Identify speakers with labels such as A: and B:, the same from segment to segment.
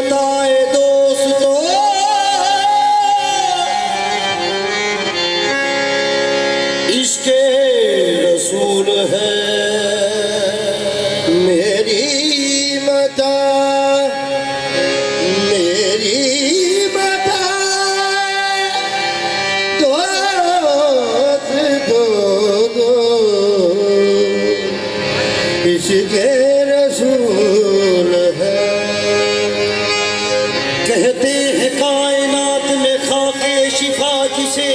A: बताए दोस्तों इसके रसूल है मेरी बता इसके रसूल है। कहते हैं कायनात में खाके शिफा जिसे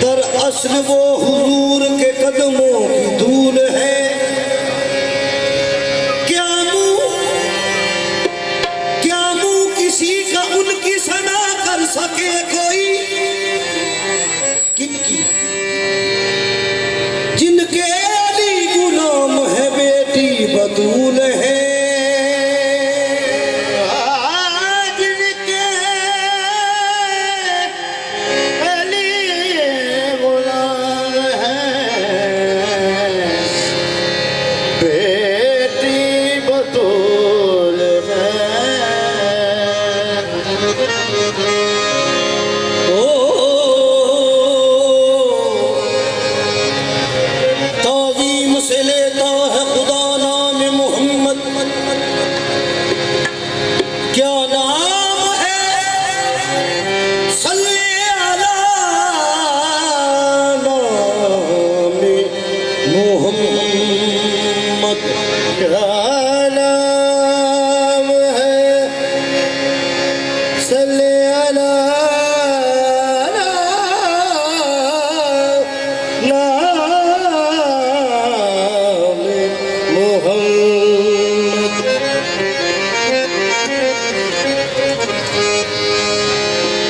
A: दरअसल वो हुजूर के कदमों की धूल है। क्या मुंह किसी का उनकी सना कर सके कोई? किनकी? जिनके अली गुलाम है बेटी बतूल है। जिनके अली गुलाम है बेटी बतूल है। से लेता है खुदा नाम मोहम्मद। क्या नाम है? सल्ले अला नाम मोहम्मद। क्या नाम है? सल्ले अला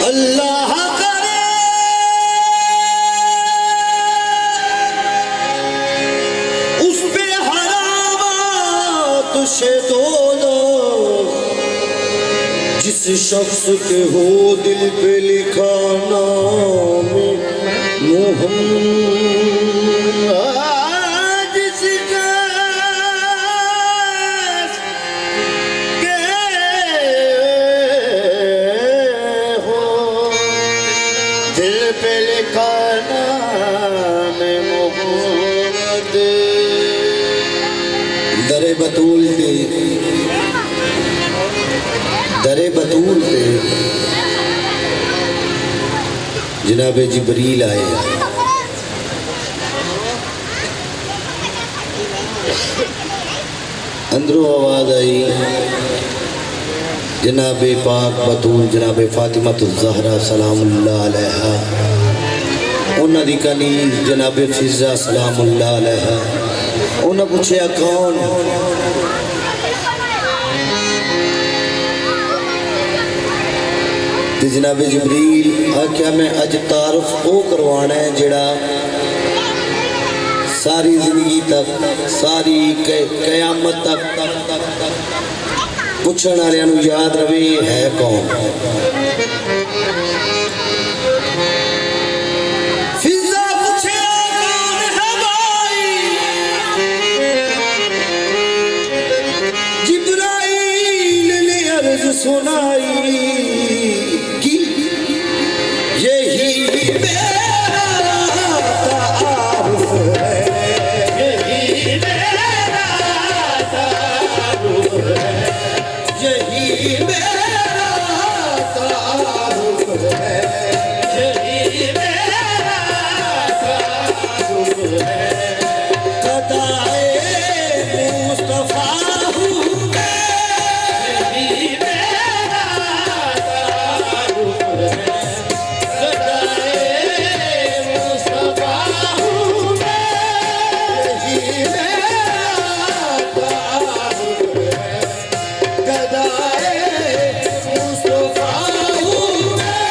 A: अल्लाह करे उस पे हरामत से दोनों जिस शख्स के हो दिल पे लिखा नाम मोहम्मद। दिल पे लिखा नाम मोहम्मद। दरे बतूल पे जनाब जिब्रील आए। अंदरों आवाज आई जनाब पाक बतूल जनाब फातिमातुल ज़हरा सलामुल्लाह अलैहा। उन्हां दी कनीज़ जनाब फिज़ा सलामुल्लाह अलैहा। उन्हें पूछा कौन? ते जनाब जिब्रील आख्या मैं अज तारुफ वो करवाना है जिहड़ा सारी जिंदगी तक सारी कयामत तक पूछण वालियां नूं याद रवे है कौन? फिज़ा पूछे कौन है भाई? जिब्राइल ने अर्ज़ सुनाई कि यही मेरा तारुफ है। यही मेरा तारुफ है। यही मेरा तारुफ है। यही मेरा तारुफ है। कदाए मुस्तफा हूँ मैं। यही मेरा तारुफ है। कदाए मुस्तफा हूँ मैं। यही मेरा तारुफ है। गदाए मुस्तफा हूँ मैं।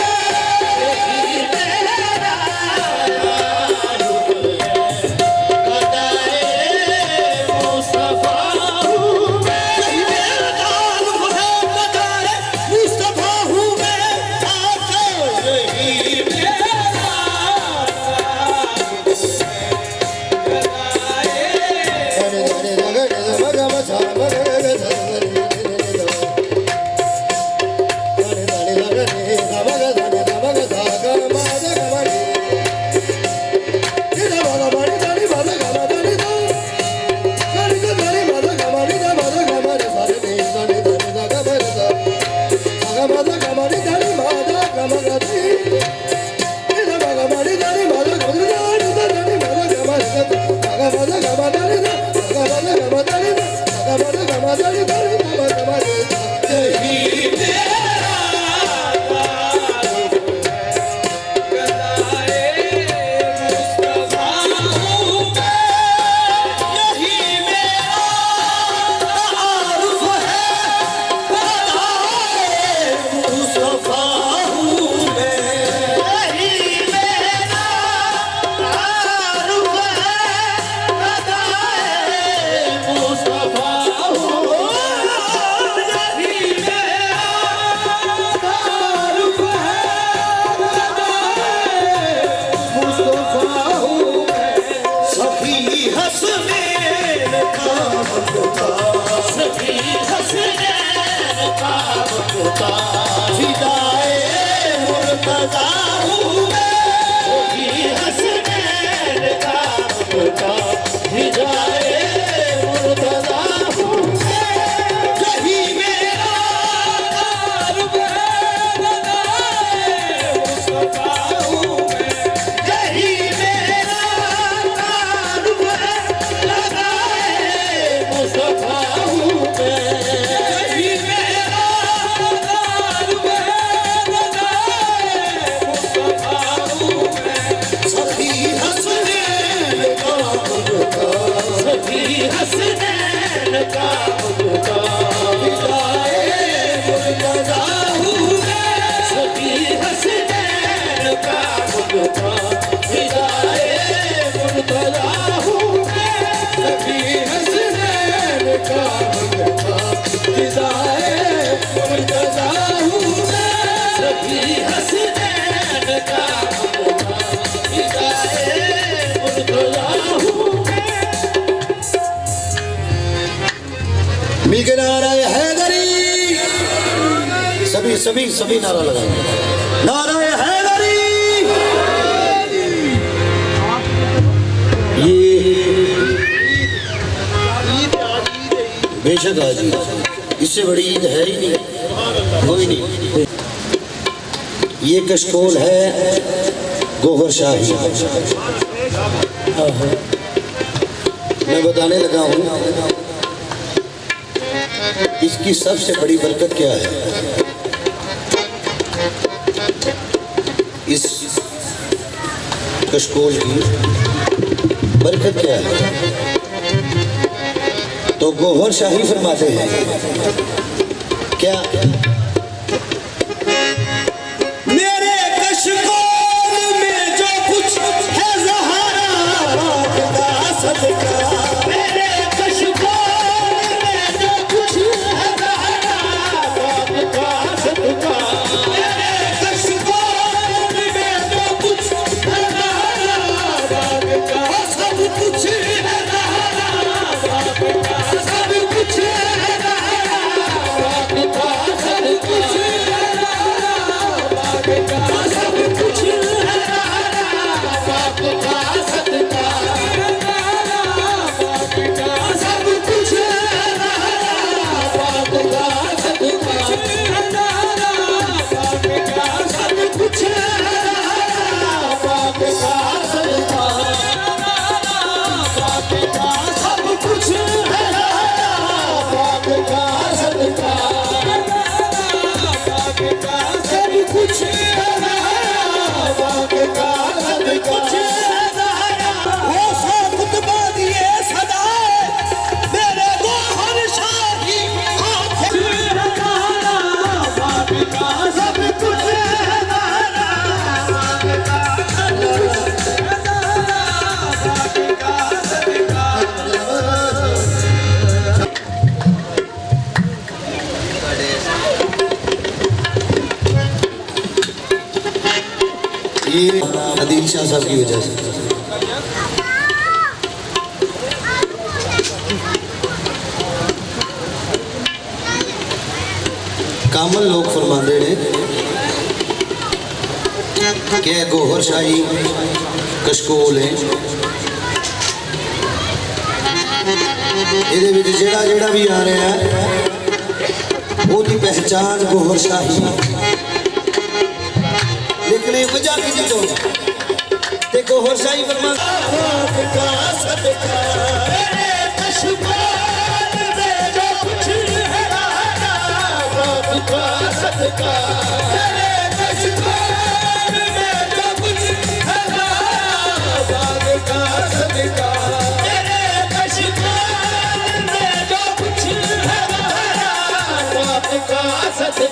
A: यही मेरा तारुफ है। गदाए मुस्तफा हूँ मैं। यही मेरा तारुफ है। गदाए मुस्तफा हूँ मैं। आका यही मेरा तारुफ है। गदाए मिलके नारा हैदरी, सभी सभी सभी नारा लगाएंगे, नारा हैदरी। ये बेशक हाजी, इससे बड़ी ईद है ही नहीं, कोई नहीं। ये कशकोल है गोहर शाही। मैं बताने लगा हूँ इसकी सबसे बड़ी बरकत क्या है। इस कशकोल की बरकत क्या है, तो गोहर शाही फरमाते हैं क्या, मेरे कशकोल में जो कुछ है ज़हरा का सदका, मेरे कशकोल में जो कुछ है ज़हरा का सदका, मेरे कशकोल में जो कुछ है ज़हरा का सब कुछ है ज़हरा का, सब कुछ है ज़हरा का, सब कुछ ये अदील शाह साहब की वजह से। कामल लोग फरमाते ने कि गोहर शाही कशकोल है, ये जेड़ा जेड़ा भी आ रहा है वो दी पहचान गोहर शाही, लेकिन ये वजह की तो देखो गोहर शाही फरमाते
B: सदका सदका